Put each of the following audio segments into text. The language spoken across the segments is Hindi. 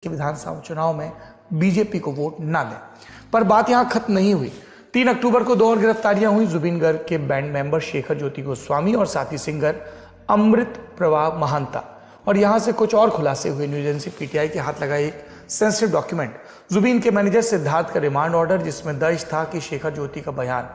कि विधानसभा चुनाव में बीजेपी को वोट ना दें। पर बात यहां खत्म नहीं हुई। 3 अक्टूबर को 2 और गिरफ्तारियां हुई। जुबिन गर्ग के बैंड मेंबर शेखर ज्योति गोस्वामी और साथी सिंगर अमृत प्रवाह महांता। और यहां से कुछ और खुलासे हुए। न्यूज एजेंसी पीटीआई के हाथ लगा एक सेंसिटिव डॉक्यूमेंट, जुबिन के मैनेजर सिद्धार्थ का रिमांड ऑर्डर, जिसमें दर्ज था कि शेखर ज्योति का बयान,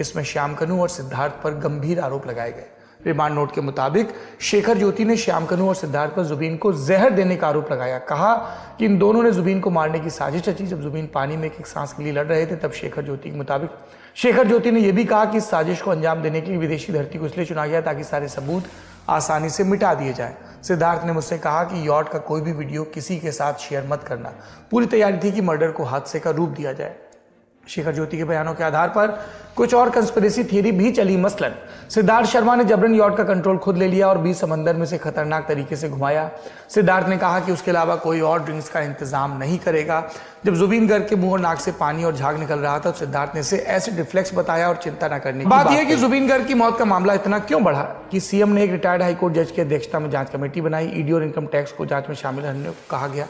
इसमें श्याम कनू और सिद्धार्थ पर गंभीर आरोप लगाए गए। रिमांड नोट के मुताबिक शेखर ज्योति ने श्याम कनू और सिद्धार्थ पर जुबिन को जहर देने का आरोप लगाया। कहा कि इन दोनों ने जुबिन को मारने की साजिश रची। जब जुबिन पानी में एक सांस के लिए लड़ रहे थे, तब शेखर ज्योति के मुताबिक शेखर ज्योति ने यह भी कहा कि इस साजिश को अंजाम देने के लिए विदेशी धरती को इसलिए चुना गया ताकि सारे सबूत आसानी से मिटा दिए जाए। सिद्धार्थ ने मुझसे कहा कि यॉट का कोई भी वीडियो किसी के साथ शेयर मत करना। पूरी तैयारी थी कि मर्डर को हादसे का रूप दिया जाए। शेखर ज्योति के बयानों के आधार पर कुछ और कंस्पिरेसी थियरी भी चली। मसलन सिद्धार्थ शर्मा ने जबरन यॉट का कंट्रोल खुद ले लिया और 20 समंदर में से खतरनाक तरीके से घुमाया। सिद्धार्थ ने कहा कि उसके अलावा कोई और ड्रिंक्स का इंतजाम नहीं करेगा। जब जुबिन गर्ग के मुंह और नाक से पानी और झाग निकल रहा था, तो सिद्धार्थ ने इसे एसिड रिफ्लेक्स बताया और चिंता न करने की बात यह कि जुबिन गर्ग की मौत का मामला इतना क्यों बढ़ा कि सीएम ने एक रिटायर्ड हाईकोर्ट जज की अध्यक्षता में जांच कमेटी बनाई। ईडी और इनकम टैक्स को जांच में शामिल रहने को कहा गया।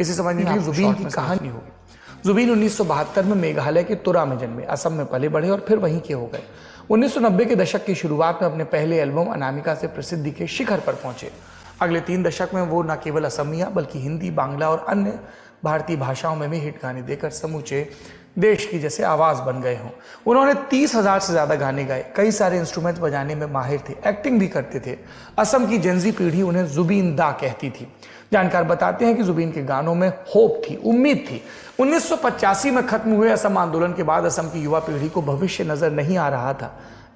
इसे समझने के लिए जुबिन की कहानी होगी। जुबिन 1972 में मेघालय के तुरा में जन्मे, असम में पले बढ़े और फिर वहीं के हो गए। 1990 के दशक की शुरुआत में अपने पहले एल्बम अनामिका से प्रसिद्धि के शिखर पर पहुंचे। अगले 3 दशक में वो न केवल असमिया बल्कि हिंदी, बांग्ला और अन्य भारतीय भाषाओं में भी हिट गाने देकर समूचे देश की जैसे आवाज बन गए हों। उन्होंने 30,000 से ज्यादा गाने गाए, कई सारे इंस्ट्रूमेंट्स बजाने में माहिर थे, एक्टिंग भी करते थे। असम की जेंजी पीढ़ी उन्हें जुबिन दा कहती थी। जानकार बताते हैं कि जुबिन के गानों में होप थी, उम्मीद थी। 1985 में खत्म हुए असम आंदोलन के बाद असम की युवा पीढ़ी को भविष्य नजर नहीं आ रहा था।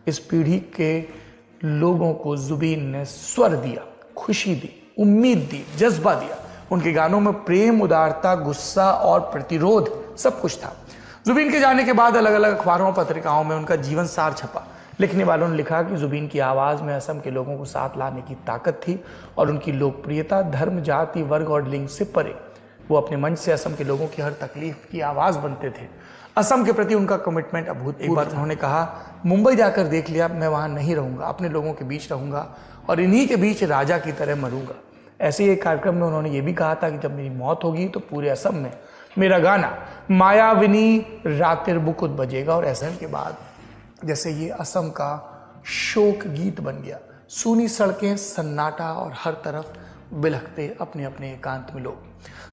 इस पीढ़ी के लोगों को जुबिन ने स्वर दिया, खुशी दी, उम्मीद दी, जज्बा दिया। उनके गानों में प्रेम, उदारता, गुस्सा और प्रतिरोध सब कुछ था। जुबिन के जाने के बाद अलग अलग अखबारों और पत्रिकाओं में उनका जीवन सार छपा। लिखने वालों ने लिखा कि जुबिन की आवाज में असम के लोगों को साथ लाने की ताकत थी और उनकी लोकप्रियता धर्म, जाति, वर्ग और लिंग से परे। वो अपने मंच से असम के लोगों की हर तकलीफ की आवाज बनते थे। असम के प्रति उनका कमिटमेंट अभूतपूर्व। एक बार उन्होंने कहा, मुंबई जाकर देख लिया, मैं वहां नहीं रहूंगा, अपने लोगों के बीच रहूंगा और इन्हीं के बीच राजा की तरह मरूंगा। ऐसे ही एक कार्यक्रम में उन्होंने ये भी कहा था कि जब मेरी मौत होगी तो पूरे असम में मेरा गाना मायाविनी रातिर बुकुत बजेगा। और ऐसा के बाद जैसे ये असम का शोक गीत बन गया। सूनी सड़कें, सन्नाटा और हर तरफ बिलखते अपने अपने एकांत में लोग।